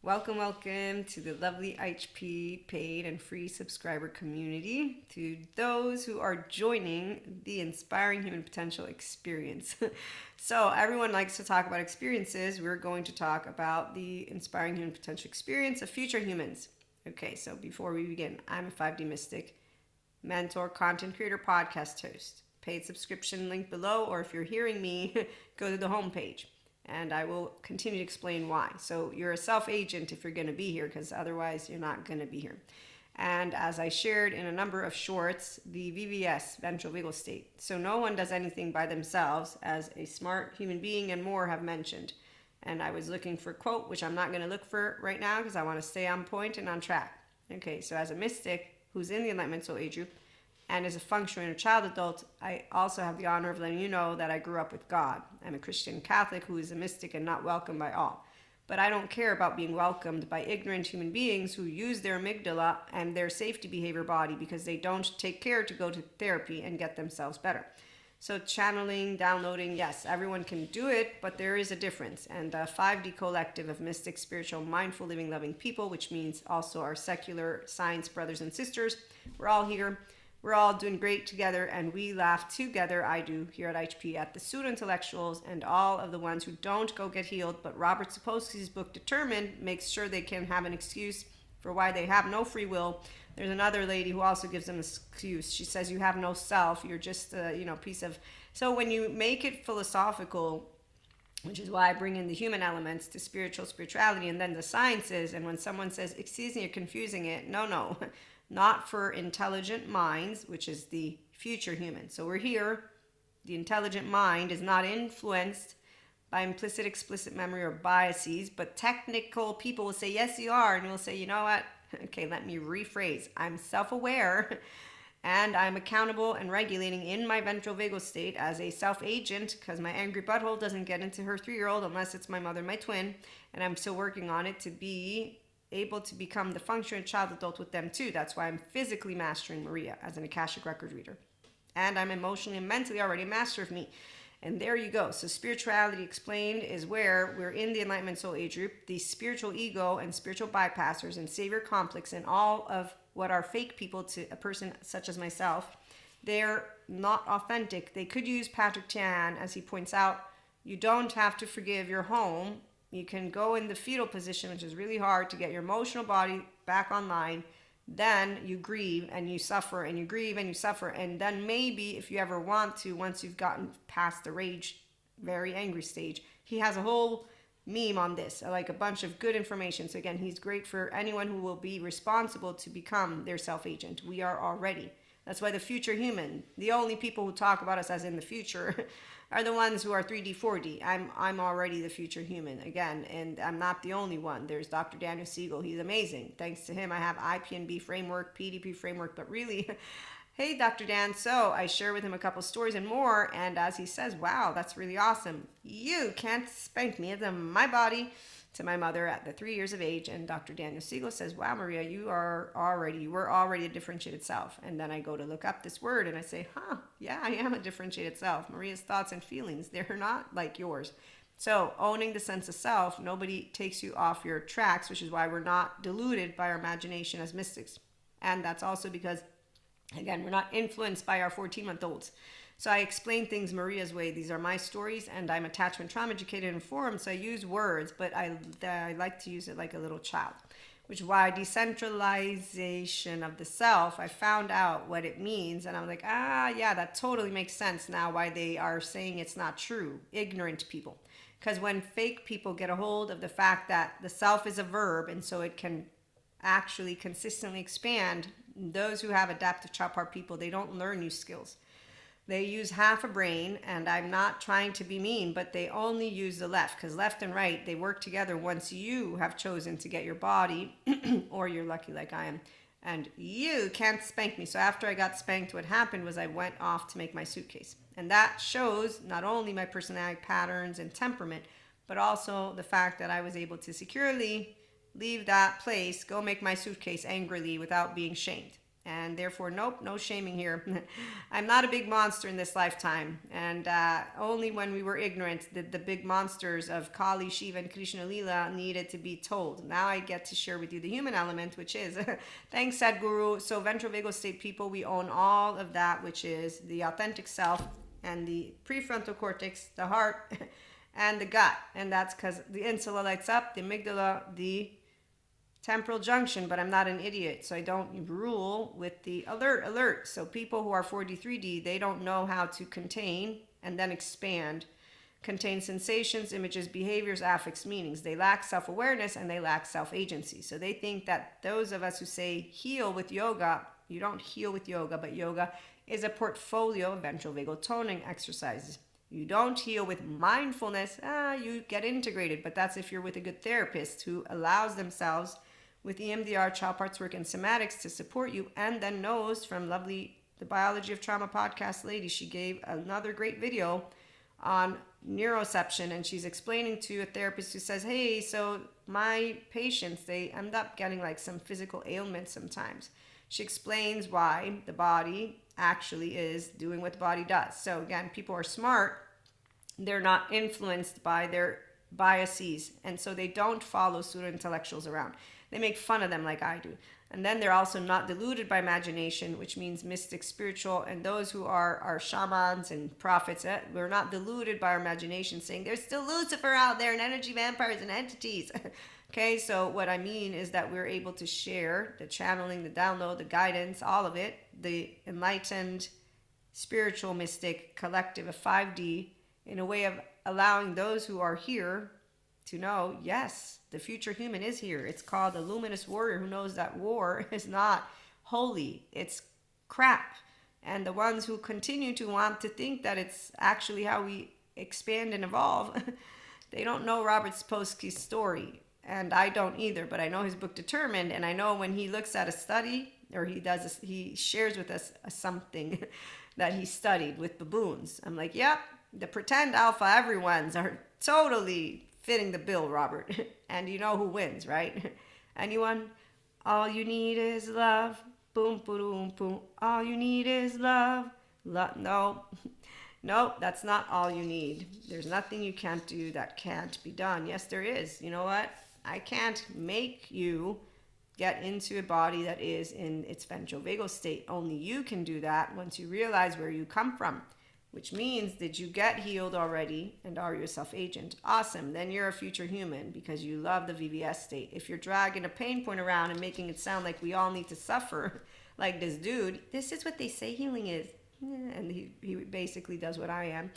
Welcome to the lovely HP paid and free subscriber community. To those who are joining the Inspiring Human Potential experience. So, everyone likes to talk about experiences. We're going to talk about the Inspiring Human Potential experience of future humans. Okay, so before we begin, I'm a 5D mystic, mentor, content creator, podcast host. Paid subscription link below, or if you're hearing me, go to the homepage. And I will continue to explain why. So you're a self-agent if you're going to be here, because otherwise you're not going to be here. And as I shared in a number of shorts, the VVS, ventral vagal state. So no one does anything by themselves, as a smart human being and more have mentioned. And I was looking for a quote, which I'm not going to look for right now because I want to stay on point and on track. Okay, so as a mystic who's in the Enlightenment Soul Age group, and as a functioning child adult, I also have the honor of letting you know that I grew up with God. I'm a Christian Catholic who is a mystic and not welcomed by all. But I don't care about being welcomed by ignorant human beings who use their amygdala and their safety behavior body because they don't take care to go to therapy and get themselves better. So channeling, downloading, yes, everyone can do it, but there is a difference. And the 5D collective of mystic, spiritual, mindful, living, loving people, which means also our secular science brothers and sisters, we're all here. We're all doing great together, and we laugh together, I do, here at HP, at the pseudo-intellectuals and all of the ones who don't go get healed, but Robert Sapolsky's book, Determined, makes sure they can have an excuse for why they have no free will. There's another lady who also gives them an excuse. She says, you have no self, you're just a piece of... So when you make it philosophical, which is why I bring in the human elements to spirituality, and then the sciences, and when someone says, excuse me, you're confusing it, no. Not for intelligent minds, which is the future human. So we're here. The intelligent mind is not influenced by implicit, explicit memory or biases, but technical people will say, yes, you are. And you'll say, you know what? Okay, let me rephrase. I'm self-aware and I'm accountable and regulating in my ventral vagal state as a self-agent because my angry butthole doesn't get into her 3-year-old unless it's my mother and my twin. And I'm still working on it to be able to become the functioning child adult with them too. That's why I'm physically mastering Maria as an Akashic record reader. And I'm emotionally and mentally already a master of me. And there you go. So spirituality explained is where we're in the Enlightenment Soul Age group, the spiritual ego and spiritual bypassers and savior complex and all of what are fake people to a person such as myself. They're not authentic. They could use Patrick Tian, as he points out. You don't have to forgive your home. You can go in the fetal position, which is really hard to get your emotional body back online. Then you grieve and you suffer and you grieve and you suffer. And then maybe if you ever want to, once you've gotten past the rage, very angry stage, he has a whole meme on this, like a bunch of good information. So again, he's great for anyone who will be responsible to become their self-agent. We are already. That's why the future human, the only people who talk about us as in the future are the ones who are 3D, 4D. I'm already the future human again, and I'm not the only one. There's Dr. Daniel Siegel. He's amazing. Thanks to him, I have IPNB framework, PDP framework, but really, hey, Dr. Dan. So I share with him a couple stories and more, and as he says, wow, that's really awesome. You can't spank me. It's my body. To my mother at the 3 years of age, and Dr. Daniel Siegel says, wow, Maria, you were already a differentiated self. And then I go to look up this word and I say, yeah, I am a differentiated self. Maria's thoughts and feelings, they're not like yours. So owning the sense of self, nobody takes you off your tracks, which is why we're not deluded by our imagination as mystics. And that's also because, again, we're not influenced by our 14-month-olds. So I explain things Maria's way. These are my stories, and I'm attachment trauma educated and informed, so I use words, but I like to use it like a little child, which is why decentralization of the self, I found out what it means, and I'm like, yeah, that totally makes sense now why they are saying it's not true. Ignorant people. Because when fake people get a hold of the fact that the self is a verb, and so it can actually consistently expand, those who have adaptive child part people, they don't learn new skills. They use half a brain, and I'm not trying to be mean, but they only use the left, because left and right, they work together once you have chosen to get your body, or you're lucky like I am, and you can't spank me. So after I got spanked, what happened was I went off to make my suitcase. And that shows not only my personality patterns and temperament, but also the fact that I was able to securely leave that place, go make my suitcase angrily without being shamed. And therefore, nope, no shaming here. I'm not a big monster in this lifetime. And only when we were ignorant did the big monsters of Kali, Shiva, and Krishna Lila needed to be told. Now I get to share with you the human element, which is, thanks Sadhguru. So ventral vagal state people, we own all of that, which is the authentic self and the prefrontal cortex, the heart, and the gut. And that's because the insula lights up, the amygdala, the temporal junction, but I'm not an idiot, so I don't rule with the alert. So people who are 43D, they don't know how to contain and then expand, contain sensations, images, behaviors, affects, meanings. They lack self-awareness and they lack self-agency. So they think that those of us who say heal with yoga, you don't heal with yoga, but yoga is a portfolio of ventral vagal toning exercises. You don't heal with mindfulness, you get integrated, but that's if you're with a good therapist who allows themselves with EMDR, child parts work, and somatics to support you, and then knows from lovely, the Biology of Trauma podcast lady, she gave another great video on neuroception, and she's explaining to a therapist who says, hey, so my patients, they end up getting like some physical ailments sometimes. She explains why the body actually is doing what the body does. So again, people are smart. They're not influenced by their biases, and so they don't follow pseudo-intellectuals around. They make fun of them like I do. And then they're also not deluded by imagination, which means mystic, spiritual, and those who are shamans and prophets. We're not deluded by our imagination saying there's still Lucifer out there and energy vampires and entities. Okay, so what I mean is that we're able to share the channeling, the download, the guidance, all of it, the enlightened, spiritual, mystic collective of 5D in a way of allowing those who are here to know, yes, the future human is here. It's called a luminous warrior who knows that war is not holy. It's crap. And the ones who continue to want to think that it's actually how we expand and evolve, they don't know Robert Sapolsky's story. And I don't either, but I know his book Determined, and I know when he looks at a study, or he shares with us something that he studied with baboons. I'm like, yep, the pretend alpha everyone's are totally fitting the bill, Robert. And you know who wins, right? Anyone? All you need is love. Boom, boom, boom. All you need is love. No. Nope, that's not all you need. There's nothing you can't do that can't be done. Yes, there is. You know what? I can't make you get into a body that is in its ventral vagal state. Only you can do that once you realize where you come from. Which means, did you get healed already and are you a self-agent? Awesome, then you're a future human because you love the VVS state. If you're dragging a pain point around and making it sound like we all need to suffer, like this dude, this is what they say healing is. And he basically does what I am.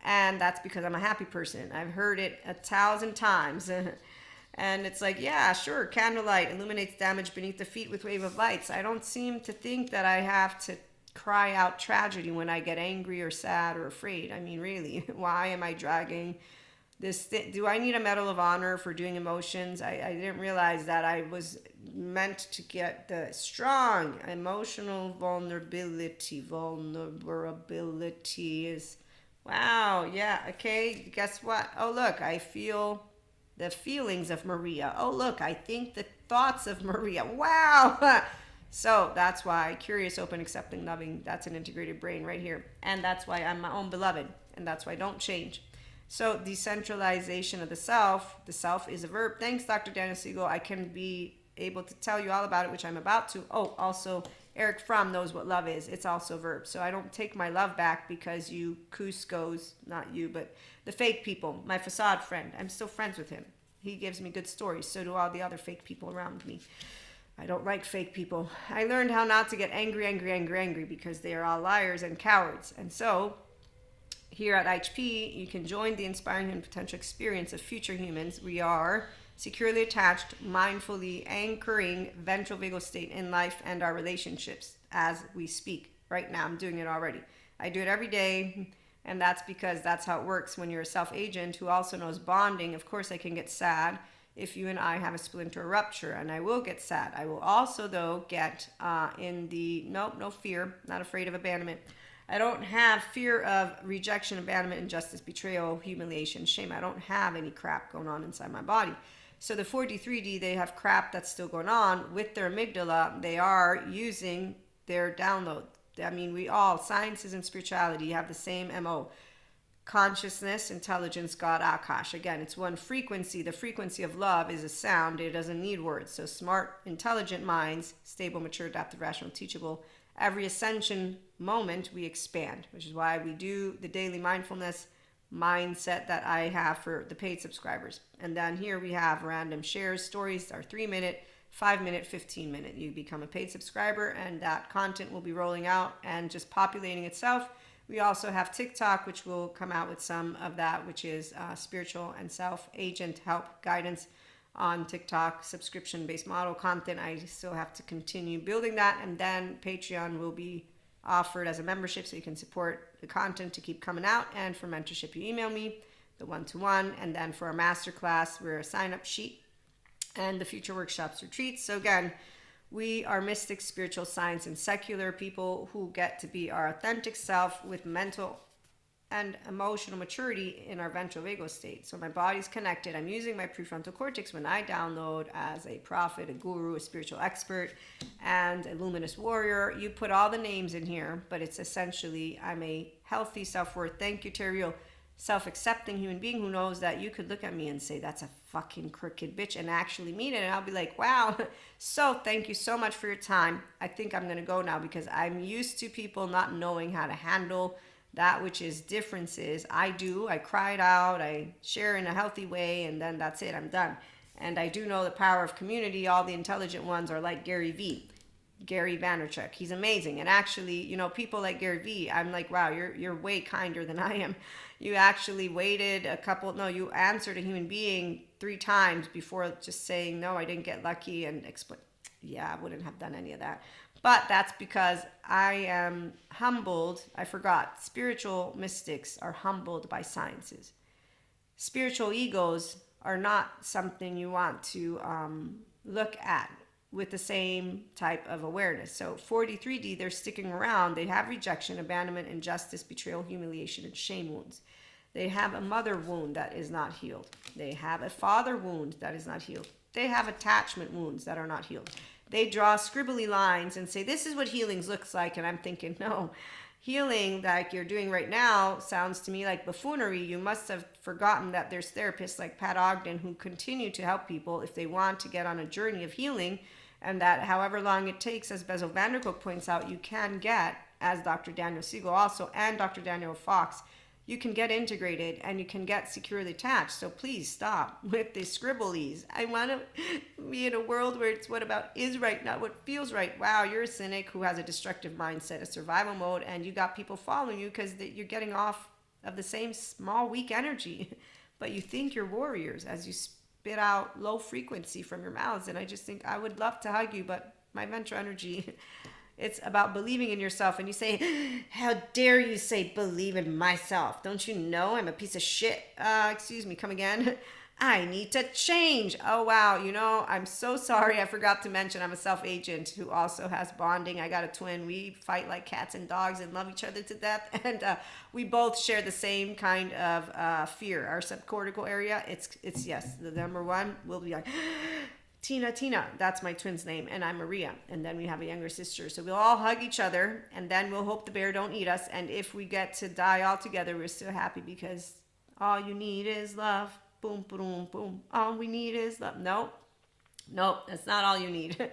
And that's because I'm a happy person. I've heard it 1,000 times. And it's like, yeah, sure, candlelight illuminates damage beneath the feet with wave of lights. I don't seem to think that I have to cry out tragedy when I get angry or sad or afraid. I mean, really, why am I dragging this thing? Do I need a Medal of Honor for doing emotions? I didn't realize that I was meant to get the strong emotional vulnerability. Vulnerability is, wow, yeah, okay, guess what? Oh, look, I feel the feelings of Maria. Oh, look, I think the thoughts of Maria. Wow. So that's why curious, open, accepting, loving, that's an integrated brain right here. And that's why I'm my own beloved. And that's why I don't change. So decentralization of the self is a verb. Thanks, Dr. Daniel Siegel. I can be able to tell you all about it, which I'm about to. Oh, also, Eric Fromm knows what love is. It's also a verb. So I don't take my love back because you Cusco's, not you, but the fake people, my facade friend. I'm still friends with him. He gives me good stories. So do all the other fake people around me. I don't like fake people. I learned how not to get angry because they are all liars and cowards. And so here at HP, you can join the inspiring human potential experience of future humans. We are securely attached, mindfully anchoring ventral vagal state in life and our relationships as we speak. Right now, I'm doing it already. I do it every day, and that's because that's how it works when you're a self-agent who also knows bonding. Of course, I can get sad if you and I have a splinter or rupture, and I will get sad. I will also, though, get in the, no fear, not afraid of abandonment. I don't have fear of rejection, abandonment, injustice, betrayal, humiliation, shame. I don't have any crap going on inside my body. So the 43D, they have crap that's still going on with their amygdala. They are using their download. I mean, we all, sciences and spirituality, have the same MO. Consciousness, intelligence, God, Akash. Again, it's one frequency. The frequency of love is a sound. It doesn't need words. So smart, intelligent minds, stable, mature, adaptive, rational, teachable. Every ascension moment we expand, which is why we do the daily mindfulness mindset that I have for the paid subscribers. And then here we have random shares. Stories are 3-minute, 5-minute, 15-minute. You become a paid subscriber and that content will be rolling out and just populating itself. We also have TikTok, which will come out with some of that, which is spiritual and self-agent help guidance on TikTok, subscription-based model content. I still have to continue building that. And then Patreon will be offered as a membership so you can support the content to keep coming out. And for mentorship, you email me, the one-to-one. And then for our masterclass, we're a sign-up sheet and the future workshops, retreats. So again, we are mystics, spiritual, science, and secular people who get to be our authentic self with mental and emotional maturity in our ventral vagal state. So my body's connected. I'm using my prefrontal cortex when I download as a prophet, a guru, a spiritual expert, and a luminous warrior. You put all the names in here, but it's essentially I'm a healthy self-worth. Thank you, Terrio. Self-accepting human being who knows that you could look at me and say that's a fucking crooked bitch and actually mean it, and I'll be like, wow. So thank you so much for your time. I think I'm gonna go now because I'm used to people not knowing how to handle that which is differences. I cry it out, I share in a healthy way, and then that's it, I'm done. And I do know the power of community. All the intelligent ones are like Gary Vaynerchuk. He's amazing. And actually, you know, people like Gary V, I'm like, wow, you're way kinder than I am. You actually waited you answered a human being 3 times before just saying, no, I didn't get lucky and explain. Yeah, I wouldn't have done any of that. But that's because I am humbled. I forgot. Spiritual mystics are humbled by sciences. Spiritual egos are not something you want to look at with the same type of awareness. So 43D, they're sticking around. They have rejection, abandonment, injustice, betrayal, humiliation, and shame wounds. They have a mother wound that is not healed. They have a father wound that is not healed. They have attachment wounds that are not healed. They draw scribbly lines and say, this is what healing looks like. And I'm thinking, no, healing like you're doing right now sounds to me like buffoonery. You must have forgotten that there's therapists like Pat Ogden who continue to help people if they want to get on a journey of healing, and that however long it takes, as Bezel van der Kolk points out, you can get, as Dr. Daniel Siegel also, and Dr. Daniel Fox, you can get integrated and you can get securely attached. So please stop with the scribblies. I want to be in a world where it's what about is right, not what feels right. Wow, you're a cynic who has a destructive mindset, a survival mode, and you got people following you because you're getting off of the same small, weak energy. But you think you're warriors as you spit out low frequency from your mouths. And I just think I would love to hug you, but my ventral energy... It's about believing in yourself. And you say, how dare you say believe in myself? Don't you know I'm a piece of shit? Excuse me, come again? I need to change. Oh, wow. You know, I'm so sorry. I forgot to mention I'm a self-agent who also has bonding. I got a twin. We fight like cats and dogs and love each other to death. And we both share the same kind of fear. Our subcortical area, it's yes, the number one will be like... Tina, that's my twin's name, and I'm Maria, and then we have a younger sister. So we'll all hug each other, and then we'll hope the bear don't eat us, and if we get to die all together, we're still happy because all you need is love. Boom, boom, boom. All we need is love. Nope, that's not all you need.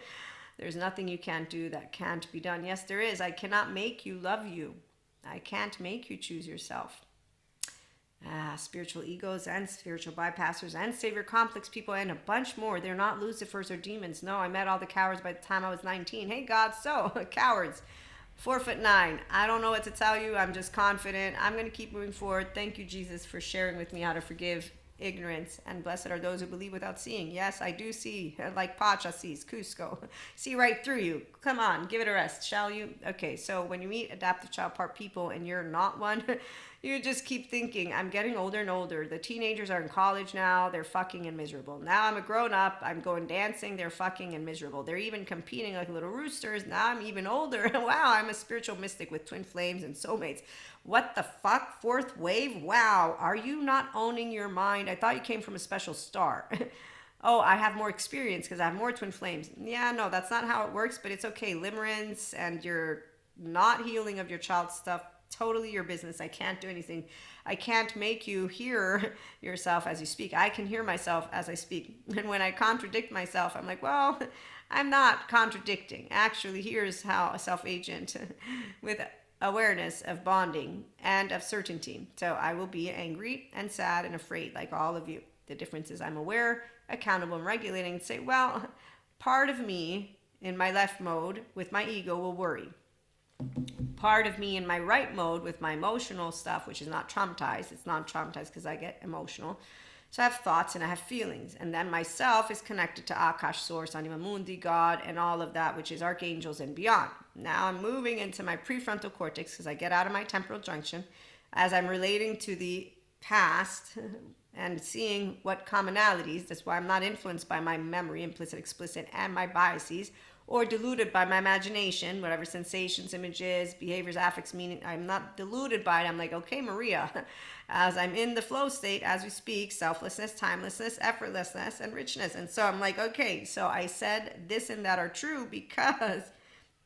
There's nothing you can't do that can't be done. Yes, there is. I cannot make you love you. I can't make you choose yourself. Spiritual egos and spiritual bypassers and savior complex people and a bunch more. They're not Lucifers or demons. No, I met all the cowards by the time I was 19. Hey, God, so cowards. 4'9". I don't know what to tell you. I'm just confident. I'm going to keep moving forward. Thank you, Jesus, for sharing with me how to forgive ignorance. And blessed are those who believe without seeing. Yes, I do see, like Pacha sees, Cusco. See right through you. Come on, give it a rest, shall you? Okay, so when you meet adaptive child part people and you're not one, you just keep thinking, I'm getting older and older. The teenagers are in college now. They're fucking and miserable. Now I'm a grown up. I'm going dancing. They're fucking and miserable. They're even competing like little roosters. Now I'm even older. Wow, I'm a spiritual mystic with twin flames and soulmates. What the fuck? Fourth wave? Wow. Are you not owning your mind? I thought you came from a special star. oh, I have more experience because I have more twin flames. Yeah, no, that's not how it works, but it's okay. Limerence and your not healing of your child's stuff, totally your business. I can't do anything. I can't make you hear yourself as you speak. I can hear myself as I speak. And when I contradict myself, I'm like, well, I'm not contradicting. Actually, here's how a self-agent with awareness of bonding and of certainty. So I will be angry and sad and afraid like all of you. The difference is I'm aware, accountable, and regulating and say, well, part of me in my left mode with my ego will worry. Part of me in my right mode with my emotional stuff, which is not traumatized. It's not traumatized because I get emotional. So I have thoughts and I have feelings. And then myself is connected to Akash, Source, Anima Mundi, God, and all of that, which is archangels and beyond. Now I'm moving into my prefrontal cortex because I get out of my temporal junction as I'm relating to the past and seeing what commonalities. That's why I'm not influenced by my memory, implicit, explicit, and my biases, or deluded by my imagination, whatever sensations, images, behaviors, affects, meaning. I'm not deluded by it. I'm like, okay, Maria, as I'm in the flow state as we speak, selflessness, timelessness, effortlessness, and richness. And so I'm like, okay, so I said this and that are true because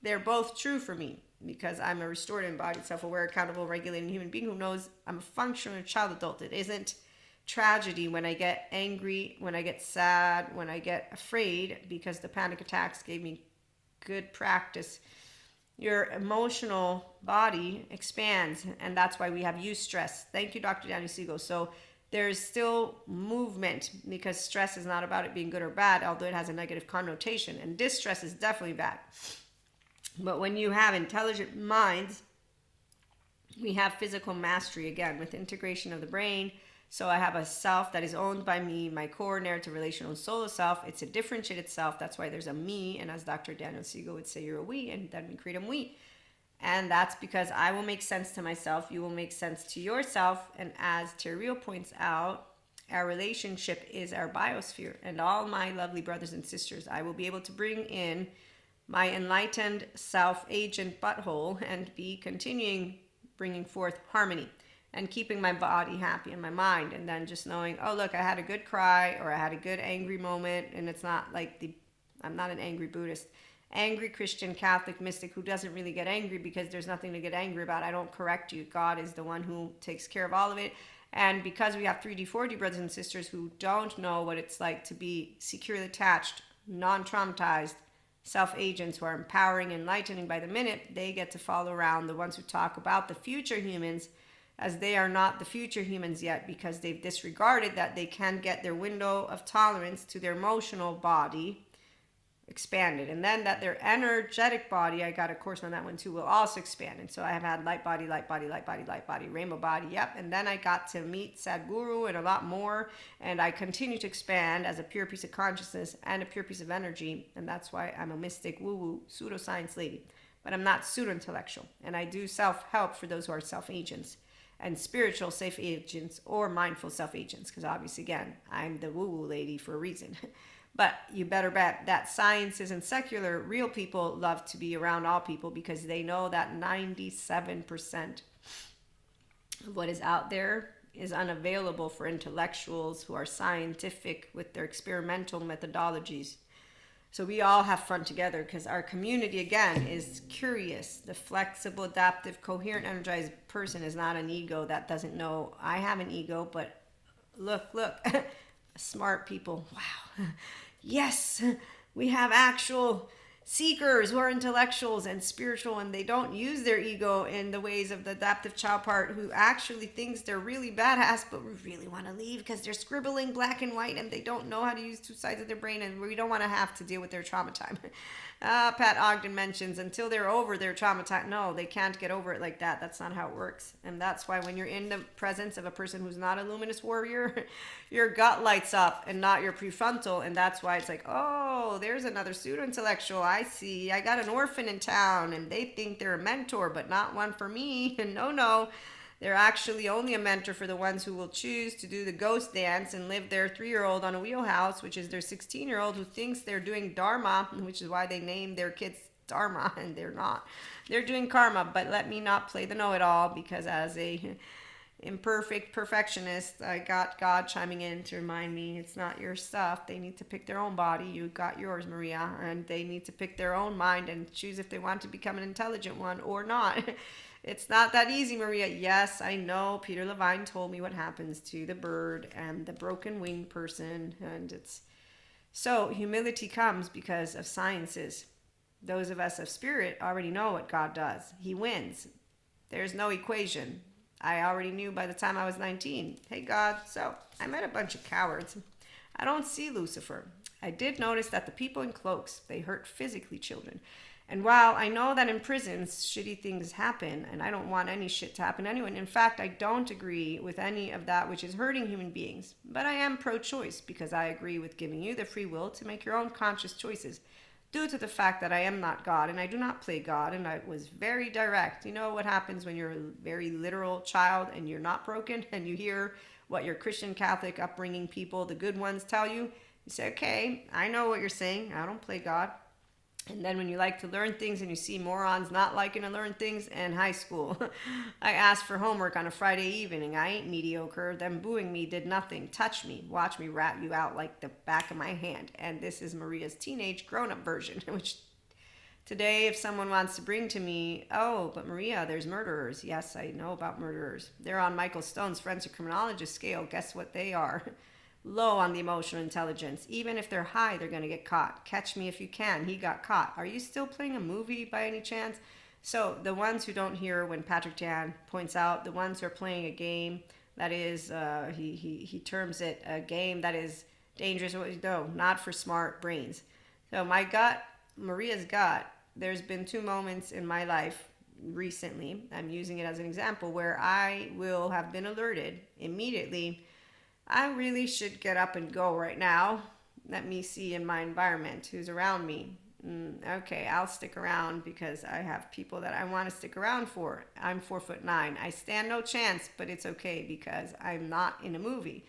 they're both true for me, because I'm a restored, embodied, self-aware, accountable, regulating human being who knows I'm a functional child adult. It isn't tragedy when I get angry, when I get sad, when I get afraid, because the panic attacks gave me good practice. Your emotional body expands, and that's why we have eustress. Thank you, Dr. Daniel Siegel. So there's still movement, because stress is not about it being good or bad, although it has a negative connotation, and distress is definitely bad. But when you have intelligent minds, we have physical mastery again with integration of the brain. So I have a self that is owned by me, my core narrative relational solo self. It's a differentiated self. That's why there's a me. And as Dr. Daniel Siegel would say, you're a we, and then we create a we. And that's because I will make sense to myself. You will make sense to yourself. And as Terrio points out, our relationship is our biosphere. And all my lovely brothers and sisters, I will be able to bring in my enlightened self-agent butthole and be continuing bringing forth harmony and keeping my body happy and my mind, and then just knowing, oh look, I had a good cry or I had a good angry moment. And it's not like I'm not an angry Buddhist, angry Christian Catholic mystic who doesn't really get angry because there's nothing to get angry about. I don't correct you. God is the one who takes care of all of it. And because we have 3D 4D brothers and sisters who don't know what it's like to be securely attached, non-traumatized self-agents who are empowering, enlightening by the minute, they get to follow around the ones who talk about the future humans as they are not the future humans yet, because they've disregarded that they can get their window of tolerance to their emotional body expanded, and then that their energetic body, I got a course on that one too, will also expand. And so I have had light body, light body, light body, light body, rainbow body, yep. And then I got to meet Sadhguru and a lot more, and I continue to expand as a pure piece of consciousness and a pure piece of energy. And that's why I'm a mystic woo-woo pseudoscience lady, but I'm not pseudo-intellectual. And I do self-help for those who are self-agents and spiritual safe agents or mindful self-agents, because obviously, again, I'm the woo-woo lady for a reason. But you better bet that science isn't secular. Real people love to be around all people because they know that 97% of what is out there is unavailable for intellectuals who are scientific with their experimental methodologies. So we all have fun together because our community, again, is curious. The flexible, adaptive, coherent, energized person is not an ego that doesn't know I have an ego, but look, smart people. Wow. Yes, we have actual seekers who are intellectuals and spiritual, and they don't use their ego in the ways of the adaptive child part who actually thinks they're really badass, but we really want to leave because they're scribbling black and white and they don't know how to use two sides of their brain, and we don't want to have to deal with their trauma time. Pat Ogden mentions until they're over their trauma time. No, they can't get over it like that. That's not how it works. And that's why when you're in the presence of a person who's not a luminous warrior, your gut lights up and not your prefrontal. And that's why it's like, oh, there's another pseudo-intellectual. I see. I got an orphan in town and they think they're a mentor, but not one for me. No. They're actually only a mentor for the ones who will choose to do the ghost dance and live their 3-year-old on a wheelhouse, which is their 16-year-old who thinks they're doing Dharma, which is why they name their kids Dharma, and they're not. They're doing karma, but let me not play the know-it-all, because as a imperfect perfectionist. I got God chiming in to remind me it's not your stuff. They need to pick their own body. You got yours, Maria. And they need to pick their own mind and choose if they want to become an intelligent one or not. It's not that easy, Maria. Yes, I know. Peter Levine told me what happens to the bird and the broken winged person. And it's so humility comes because of sciences. Those of us of spirit already know what God does. He wins. There's no equation. I already knew by the time I was 19. Hey, God, so I met a bunch of cowards. I don't see Lucifer. I did notice that the people in cloaks, they hurt physically children. And while I know that in prisons, shitty things happen, and I don't want any shit to happen to anyone. In fact, I don't agree with any of that which is hurting human beings. But I am pro-choice because I agree with giving you the free will to make your own conscious choices. Due to the fact that I am not God and I do not play God, and I was very direct. You know what happens when you're a very literal child and you're not broken and you hear what your Christian Catholic upbringing people, the good ones, tell you? You say, okay, I know what you're saying. I don't play God. And then when you like to learn things and you see morons not liking to learn things in high school. I asked for homework on a Friday evening. I ain't mediocre. Them booing me did nothing. Touch me. Watch me rat you out like the back of my hand. And this is Maria's teenage grown-up version, which today if someone wants to bring to me, oh, but Maria, there's murderers. Yes, I know about murderers. They're on Michael Stone's forensic criminologist scale. Guess what they are? Low on the emotional intelligence. Even if they're high, they're going to get caught. Catch me if you can. He got caught. Are you still playing a movie by any chance? So the ones who don't hear when Patrick Tan points out, the ones who are playing a game that is, he terms it a game that is dangerous. No, not for smart brains. So my gut, Maria's gut, there's been 2 moments in my life recently, I'm using it as an example, where I will have been alerted immediately. I really should get up and go right now. Let me see in my environment who's around me. Okay, I'll stick around because I have people that I want to stick around for. I'm 4'9". I stand no chance, but it's okay because I'm not in a movie.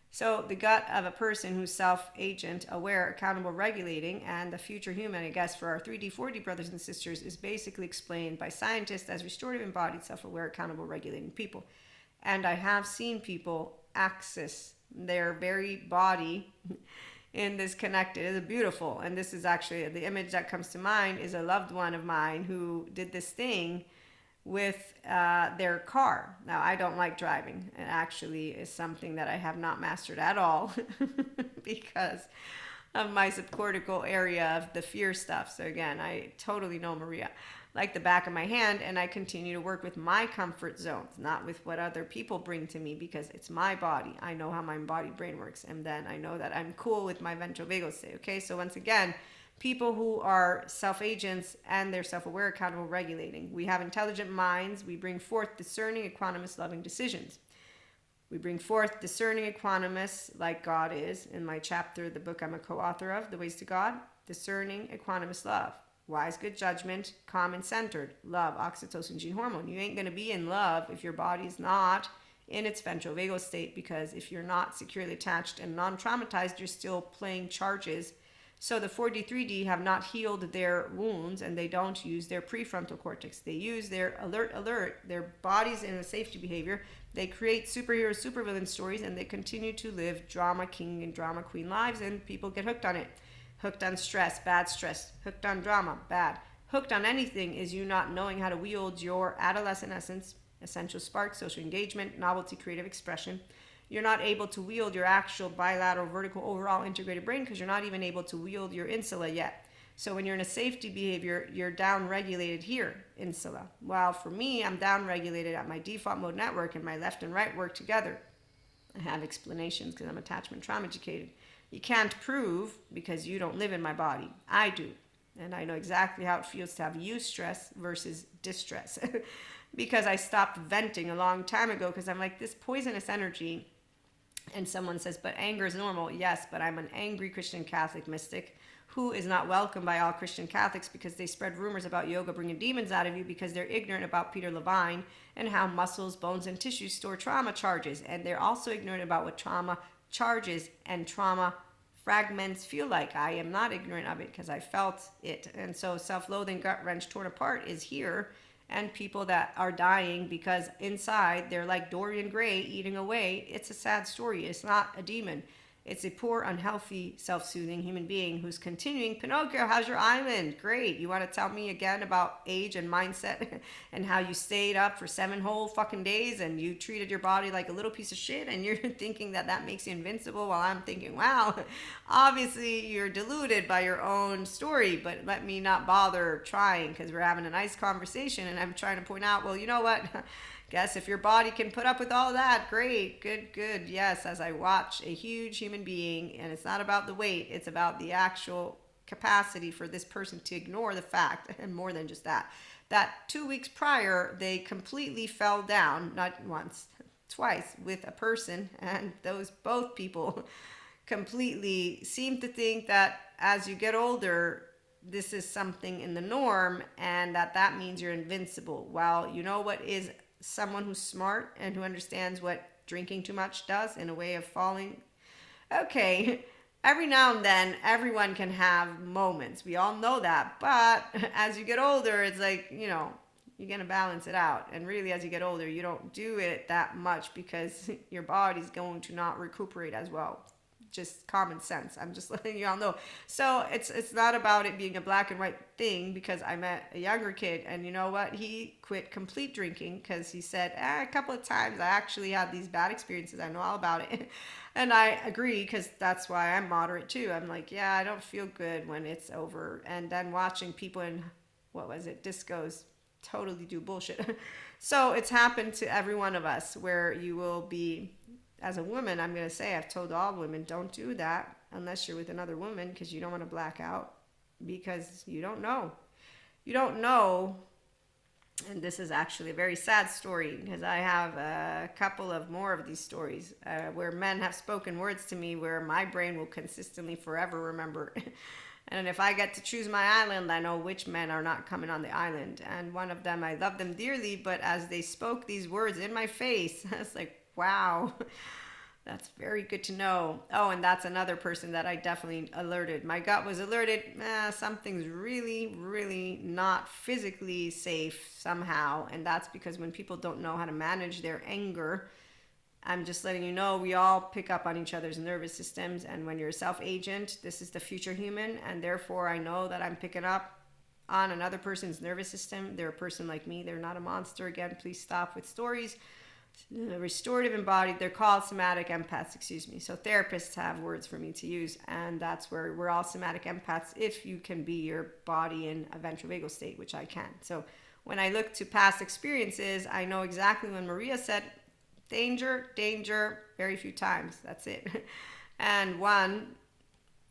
So the gut of a person who's self-agent, aware, accountable, regulating, and the future human, I guess, for our 3D, 4D brothers and sisters is basically explained by scientists as restorative, embodied, self-aware, accountable, regulating people. And I have seen people access their very body in this connected. It's beautiful. And this is actually the image that comes to mind is a loved one of mine who did this thing with their car. Now, I don't like driving. It actually is something that I have not mastered at all because of my subcortical area of the fear stuff. So again, I totally know Maria like the back of my hand, and I continue to work with my comfort zones, not with what other people bring to me, because it's my body. I know how my body brain works, and then I know that I'm cool with my ventral vagal state. Okay, so once again, people who are self-agents and they're self-aware, accountable, regulating. We have intelligent minds. We bring forth discerning, equanimous, loving decisions. We bring forth discerning, equanimous, like God is. In my chapter, the book I'm a co-author of, The Ways to God, discerning, equanimous love. Wise, good judgment, calm and centered. Love, oxytocin gene hormone. You ain't going to be in love if your body's not in its ventral vagal state, because if you're not securely attached and non-traumatized, you're still playing charges. So the 4D, 3D have not healed their wounds, and they don't use their prefrontal cortex. They use their alert, their bodies in a safety behavior. They create superhero, supervillain stories, and they continue to live drama king and drama queen lives, and people get hooked on it. Hooked on stress, bad stress. Hooked on drama, bad. Hooked on anything is you not knowing how to wield your adolescent essence, essential spark, social engagement, novelty, creative expression. You're not able to wield your actual bilateral, vertical, overall integrated brain because you're not even able to wield your insula yet. So when you're in a safety behavior, you're down-regulated here, insula. While for me, I'm down-regulated at my default mode network, and my left and right work together. I have explanations because I'm attachment trauma educated. You can't prove because you don't live in my body. I do. And I know exactly how it feels to have eustress versus distress because I stopped venting a long time ago because I'm like, this poisonous energy. And someone says, but anger is normal. Yes, but I'm an angry Christian Catholic mystic who is not welcomed by all Christian Catholics because they spread rumors about yoga bringing demons out of you because they're ignorant about Peter Levine and how muscles, bones, and tissues store trauma charges. And they're also ignorant about what trauma charges and trauma fragments feel like. I am not ignorant of it because I felt it. And so self-loathing, gut wrench, torn apart is here. and people that are dying because inside they're like Dorian Gray eating away. It's a sad story. It's not a demon. It's a poor, unhealthy, self-soothing human being who's continuing. Pinocchio, how's your island? Great. You want to tell me again about age and mindset and how you stayed up for 7 whole fucking days and you treated your body like a little piece of shit and you're thinking that that makes you invincible, while I'm thinking, wow, obviously you're deluded by your own story, but let me not bother trying because we're having a nice conversation and I'm trying to point out, well, you know what? Guess if your body can put up with all of that, great, good. Yes, as I watch a huge human being, and it's not about the weight, it's about the actual capacity for this person to ignore the fact, and more than just that, that 2 weeks prior, they completely fell down, not once, twice, with a person, and those both people completely seem to think that as you get older, this is something in the norm, and that means you're invincible. Well, you know what is someone who's smart and who understands what drinking too much does in a way of falling? Okay, every now and then everyone can have moments. We all know that. But as you get older, it's like, you're going to balance it out. And really, as you get older, you don't do it that much because your body's going to not recuperate as well. Just common sense. I'm just letting you all know. So it's not about it being a black and white thing, because I met a younger kid and you know what? He quit complete drinking because he said, a couple of times I actually had these bad experiences. I know all about it. And I agree, because that's why I'm moderate too. I'm like, yeah, I don't feel good when it's over. And then watching people in, discos totally do bullshit. So it's happened to every one of us where you will be, as a woman, I'm going to say, I've told all women, don't do that unless you're with another woman, because you don't want to black out, because you don't know. You don't know. And this is actually a very sad story, because I have a couple of more of these stories where men have spoken words to me where my brain will consistently forever remember. And if I get to choose my island, I know which men are not coming on the island. And one of them, I love them dearly, but as they spoke these words in my face, I was like, wow, that's very good to know. Oh, and that's another person that I definitely alerted. My gut was alerted, something's really, really not physically safe somehow. And that's because when people don't know how to manage their anger, I'm just letting you know, we all pick up on each other's nervous systems. And when you're a self-agent, this is the future human. And therefore, I know that I'm picking up on another person's nervous system. They're a person like me. They're not a monster. Again, please stop with stories. Restorative embodied, they're called somatic empaths, So therapists have words for me to use, and that's where we're all somatic empaths if you can be your body in a ventral vagal state, which I can. So when I look to past experiences, I know exactly when Maria said danger, very few times. That's it. And one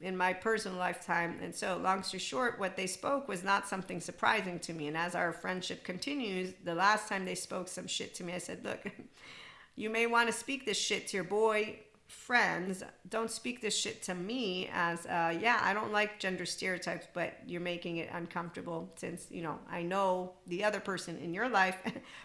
in my personal lifetime. And so long story short, what they spoke was not something surprising to me. And as our friendship continues, the last time they spoke some shit to me, I said, look, you may want to speak this shit to your boy friends. Don't speak this shit to me as, I don't like gender stereotypes, but you're making it uncomfortable since, I know the other person in your life.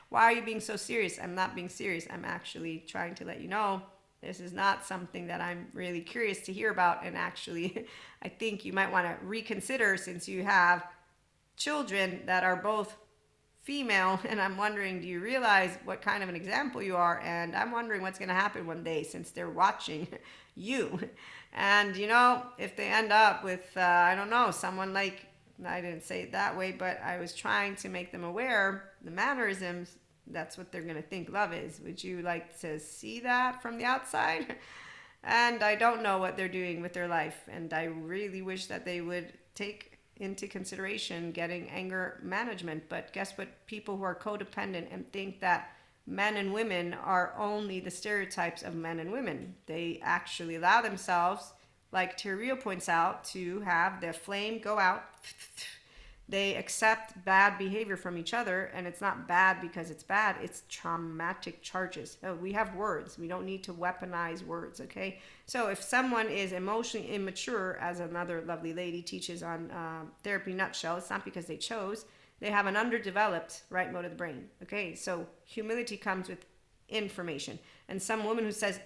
Why are you being so serious? I'm not being serious. I'm actually trying to let you know this is not something that I'm really curious to hear about. And actually, I think you might want to reconsider, since you have children that are both female. And I'm wondering, do you realize what kind of an example you are? And I'm wondering what's going to happen one day, since they're watching you. And, if they end up with, someone like, I didn't say it that way, but I was trying to make them aware, the mannerisms, that's what they're going to think love is. Would you like to see that from the outside? And I don't know what they're doing with their life. And I really wish that they would take into consideration getting anger management. But guess what? People who are codependent and think that men and women are only the stereotypes of men and women, they actually allow themselves, like Terrio points out, to have their flame go out. They accept bad behavior from each other, and it's not bad because it's bad. It's traumatic charges. We have words. We don't need to weaponize words, okay? So if someone is emotionally immature, as another lovely lady teaches on Therapy Nutshell, it's not because they chose. They have an underdeveloped right mode of the brain, okay? So humility comes with information. And some woman who says,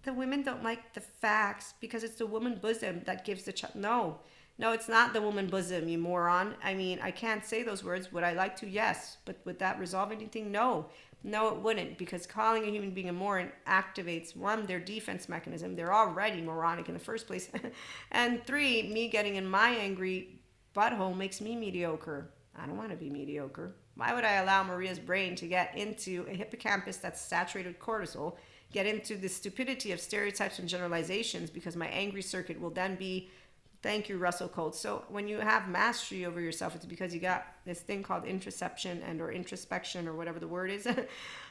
the women don't like the facts because it's the woman bosom that gives the child. No. No, it's not the woman bosom, you moron. I mean, I can't say those words. Would I like to? Yes. But would that resolve anything? No. No, it wouldn't, because calling a human being a moron activates, one, their defense mechanism. They're already moronic in the first place. And three, me getting in my angry butthole makes me mediocre. I don't want to be mediocre. Why would I allow Maria's brain to get into a hippocampus that's saturated with cortisol, get into the stupidity of stereotypes and generalizations, because my angry circuit will then be, thank you, Russell Coates. So when you have mastery over yourself, it's because you got this thing called introception and or introspection or whatever the word is.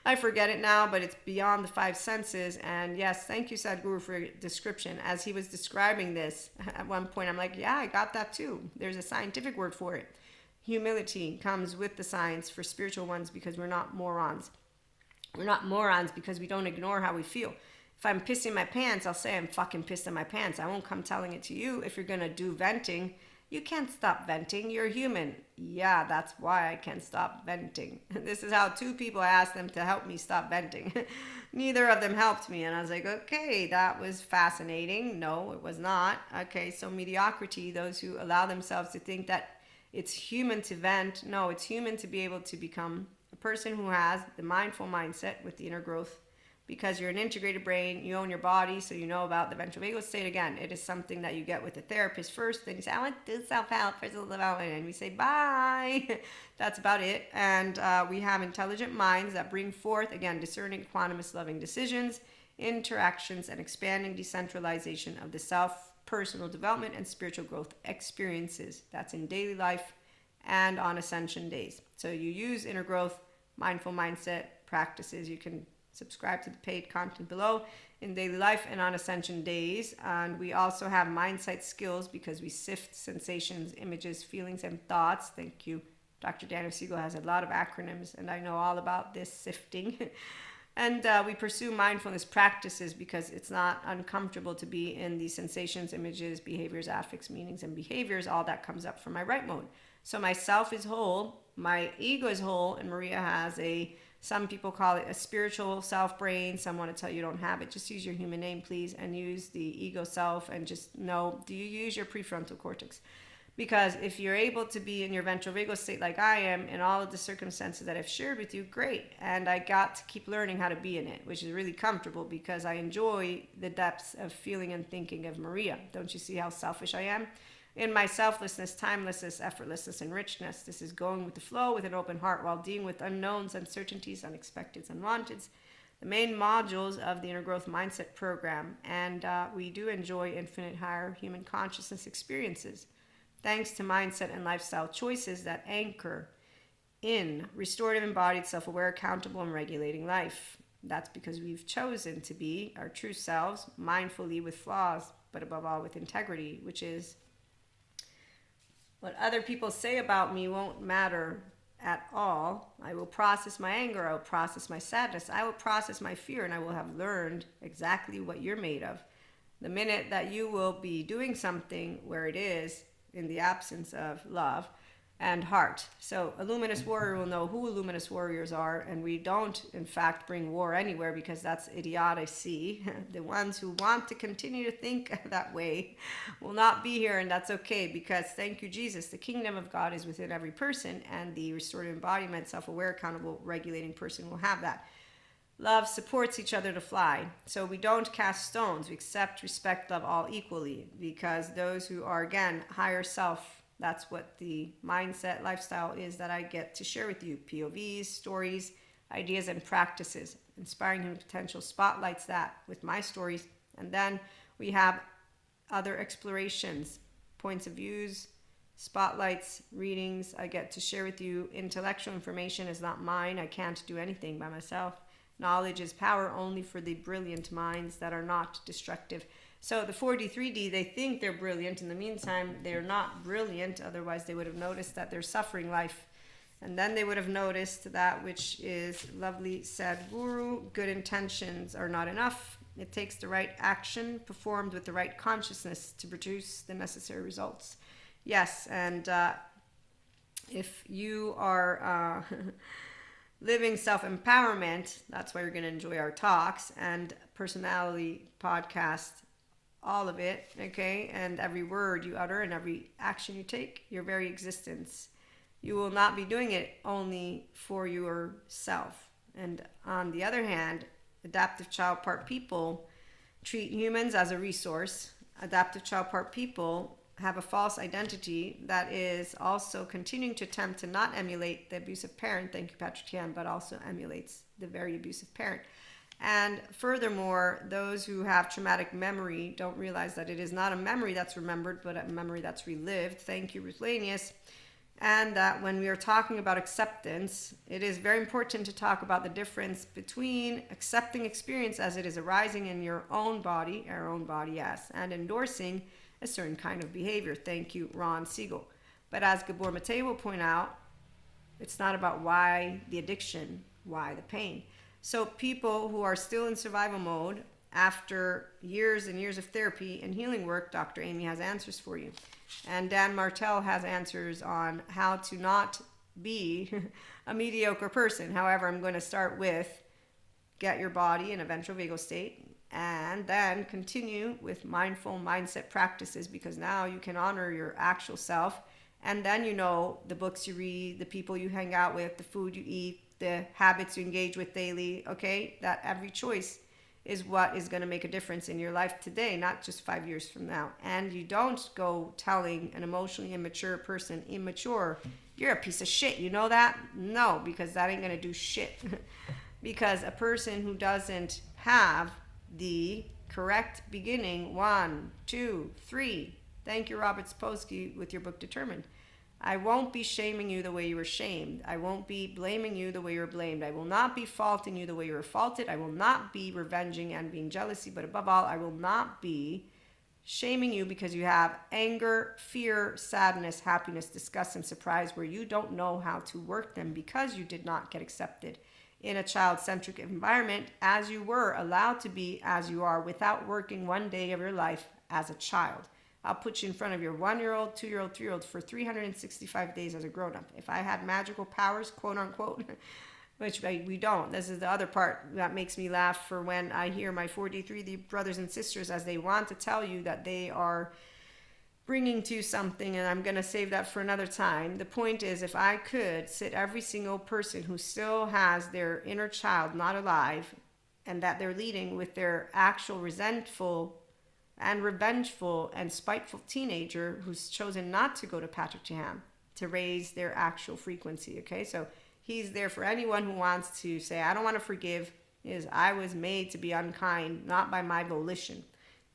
I forget it now, but it's beyond the five senses. And yes, thank you, Sadhguru, for your description. As he was describing this, at one point, I'm like, yeah, I got that too. There's a scientific word for it. Humility comes with the science for spiritual ones, because we're not morons. We're not morons because we don't ignore how we feel. If I'm pissing my pants, I'll say I'm fucking pissed in my pants. I won't come telling it to you. If you're going to do venting, you can't stop venting. You're human. Yeah, that's why I can't stop venting. This is how two people, I asked them to help me stop venting. Neither of them helped me. And I was like, okay, that was fascinating. No, it was not. Okay, so mediocrity, those who allow themselves to think that it's human to vent. No, it's human to be able to become a person who has the mindful mindset with the inner growth, because you're an integrated brain, you own your body, so you know about the ventral vagal state. Again, it is something that you get with the therapist first, then you say, I want to do self-help, personal development, and we say, bye. That's about it. And we have intelligent minds that bring forth, again, discerning, equanimous, loving decisions, interactions, and expanding decentralization of the self, personal development, and spiritual growth experiences. That's in daily life and on ascension days. So you use inner growth, mindful mindset practices. You can subscribe to the paid content below in daily life and on ascension days. And we also have mindsight skills, because we sift sensations, images, feelings, and thoughts. Thank you. Dr. Daniel Siegel has a lot of acronyms, and I know all about this sifting. And we pursue mindfulness practices because it's not uncomfortable to be in these sensations, images, behaviors, affects, meanings, and behaviors. All that comes up from my right mode. So my self is whole, my ego is whole, and Maria has some people call it a spiritual self brain. Some want to tell you don't have it. Just use your human name, please, and use the ego self, and just know, do you use your prefrontal cortex? Because if you're able to be in your ventral vagal state like I am in all of the circumstances that I've shared with you, great. And I got to keep learning how to be in it, which is really comfortable, because I enjoy the depths of feeling and thinking of Maria. Don't you see how selfish I am? In my selflessness, timelessness, effortlessness, and richness, this is going with the flow with an open heart while dealing with unknowns, uncertainties, unexpecteds, unwanteds. The main modules of the Inner Growth Mindset program. And we do enjoy infinite higher human consciousness experiences, thanks to mindset and lifestyle choices that anchor in restorative, embodied, self-aware, accountable, and regulating life. That's because we've chosen to be our true selves, mindfully with flaws, but above all with integrity, which is what other people say about me won't matter at all. I will process my anger, I will process my sadness, I will process my fear, and I will have learned exactly what you're made of. The minute that you will be doing something where it is in the absence of love and heart. So a luminous warrior will know who luminous warriors are, and we don't, in fact, bring war anywhere, because that's idiocy. The ones who want to continue to think that way will not be here, and that's okay, because thank you, Jesus, the kingdom of God is within every person, and the restorative embodiment, self-aware, accountable, regulating person will have that. Love supports each other to fly. So we don't cast stones. We accept, respect, love all equally, because those who are, again, higher self, that's what the mindset lifestyle is that I get to share with you. POVs, stories, ideas, and practices. Inspiring Human Potential spotlights that with my stories. And then we have other explorations, points of views, spotlights, readings. I get to share with you. Intellectual information is not mine. I can't do anything by myself. Knowledge is power only for the brilliant minds that are not destructive. So the 4D3D, they think they're brilliant. In the meantime, they're not brilliant. Otherwise, they would have noticed that they're suffering life. And then they would have noticed that, which is lovely said Guru, good intentions are not enough. It takes the right action performed with the right consciousness to produce the necessary results. Yes, and if you are living self-empowerment, that's why you're going to enjoy our talks and personality podcast all of it, okay? And every word you utter and every action you take, your very existence. You will not be doing it only for yourself. And on the other hand, adaptive child part people treat humans as a resource. Adaptive child part people have a false identity that is also continuing to attempt to not emulate the abusive parent, thank you Patrick Tian, but also emulates the very abusive parent. And furthermore, those who have traumatic memory don't realize that it is not a memory that's remembered, but a memory that's relived. Thank you, Ruthlanius. And that when we are talking about acceptance, it is very important to talk about the difference between accepting experience as it is arising in your own body, our own body, yes, and endorsing a certain kind of behavior. Thank you, Ron Siegel. But as Gabor Mate will point out, it's not about why the addiction, why the pain. So people who are still in survival mode after years and years of therapy and healing work, Dr. Amy has answers for you. And Dan Martell has answers on how to not be a mediocre person. However, I'm going to start with get your body in a ventral vagal state and then continue with mindful mindset practices, because now you can honor your actual self. And then you know the books you read, the people you hang out with, the food you eat, the habits you engage with daily, okay? That every choice is what is going to make a difference in your life today, not just 5 years from now. And you don't go telling an emotionally immature person, immature, you're a piece of shit. You know that? No, because that ain't going to do shit. Because a person who doesn't have the correct beginning, 1, 2, 3. Thank you, Robert Sapolsky, with your book Determined. I won't be shaming you the way you were shamed. I won't be blaming you the way you were blamed. I will not be faulting you the way you were faulted. I will not be revenging and being jealousy. But above all, I will not be shaming you because you have anger, fear, sadness, happiness, disgust, and surprise where you don't know how to work them because you did not get accepted in a child-centric environment as you were allowed to be as you are without working one day of your life as a child. I'll put you in front of your 1-year-old, 2-year-old, 3-year-old for 365 days as a grown-up. If I had magical powers, quote unquote, which we don't. This is the other part that makes me laugh for when I hear my 43 brothers and sisters as they want to tell you that they are bringing to you something, and I'm going to save that for another time. The point is, if I could sit every single person who still has their inner child not alive and that they're leading with their actual resentful and revengeful and spiteful teenager who's chosen not to go to Patrick Jaham to raise their actual frequency, okay? So he's there for anyone who wants to say, I don't want to forgive, is I was made to be unkind, not by my volition.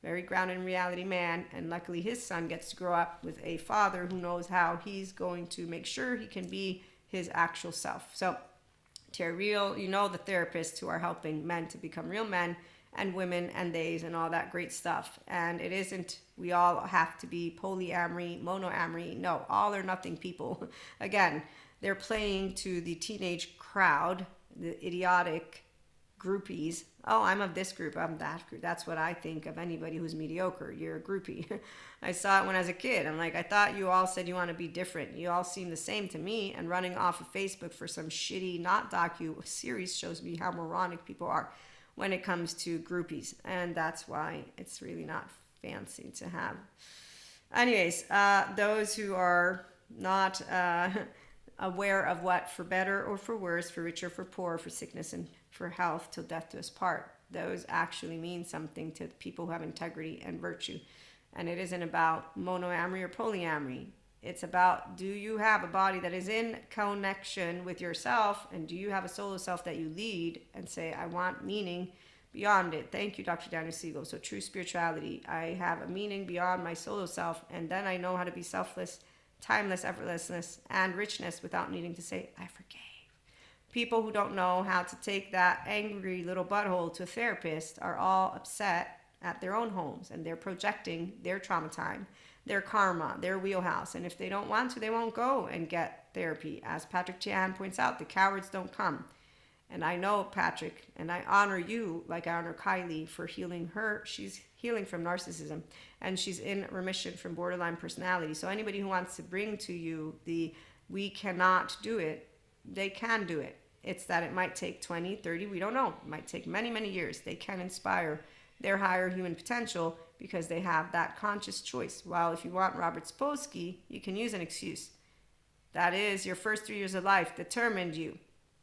Very grounded in reality man, and luckily his son gets to grow up with a father who knows how he's going to make sure he can be his actual self. So to real, you know, the therapists who are helping men to become real men, and women and theys and all that great stuff. And it isn't, we all have to be polyamory, monoamory. No, all or nothing people. Again, they're playing to the teenage crowd, the idiotic groupies. Oh, I'm of this group, I'm that group. That's what I think of anybody who's mediocre. You're a groupie. I saw it when I was a kid. I'm like, I thought you all said you want to be different. You all seem the same to me. And running off of Facebook for some shitty, not docu series shows me how moronic people are when it comes to groupies. And that's why it's really not fancy to have. Anyways, those who are not aware of what for better or for worse, for richer, for poor, for sickness and for health, till death do us part, those actually mean something to people who have integrity and virtue. And it isn't about monoamory or polyamory. It's about, do you have a body that is in connection with yourself, and do you have a solo self that you lead and say, I want meaning beyond it. Thank you, Dr. Daniel Siegel. So true spirituality, I have a meaning beyond my solo self, and then I know how to be selfless, timeless, effortlessness, and richness without needing to say, I forgave. People who don't know how to take that angry little butthole to a therapist are all upset at their own homes, and they're projecting their trauma time, their karma, their wheelhouse. And if they don't want to, they won't go and get therapy. As Patrick Tian points out, the cowards don't come. And I know Patrick, and I honor you like I honor Kylie for healing her. She's healing from narcissism, and she's in remission from borderline personality. So anybody who wants to bring to you the we cannot do it, they can do it. It's that it might take 20, 30, we don't know. It might take many, many years. They can inspire their higher human potential because they have that conscious choice. While if you want Robert Sapolsky, you can use an excuse. That is, your first 3 years of life determined you.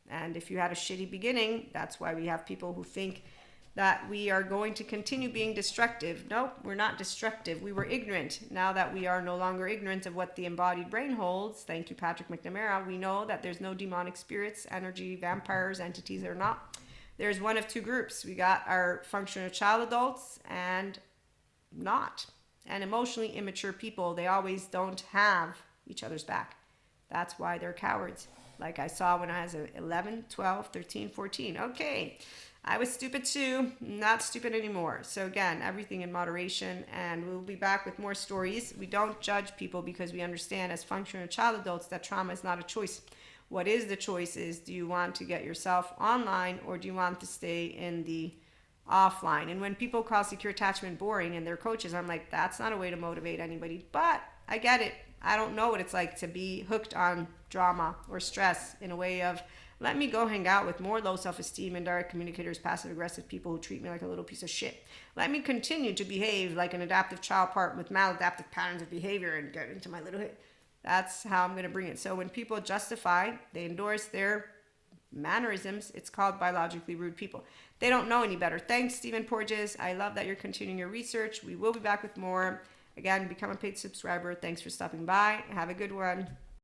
And if you had a shitty beginning, that's why we have people who think that we are going to continue being destructive. Nope, we're not destructive. We were ignorant. Now that we are no longer ignorant of what the embodied brain holds, thank you, Patrick McNamara, we know that there's no demonic spirits, energy, vampires, entities or not. There's one of two groups. We got our functional child adults and not. And emotionally immature people, they always don't have each other's back. That's why they're cowards. Like I saw when I was 11, 12, 13, 14. Okay, I was stupid too, not stupid anymore. So again, everything in moderation, and we'll be back with more stories. We don't judge people because we understand as functional child adults that trauma is not a choice. What is the choice is, do you want to get yourself online or do you want to stay in the offline? And when people call secure attachment boring and they're coaches, I'm like, that's not a way to motivate anybody. But I get it. I don't know what it's like to be hooked on drama or stress in a way of, let me go hang out with more low self-esteem and direct communicators, passive-aggressive people who treat me like a little piece of shit. Let me continue to behave like an adaptive child part with maladaptive patterns of behavior and get into my little hit. That's how I'm going to bring it. So when people justify, they endorse their mannerisms, it's called biologically rude people. They don't know any better. Thanks, Stephen Porges. I love that you're continuing your research. We will be back with more. Again, become a paid subscriber. Thanks for stopping by. Have a good one.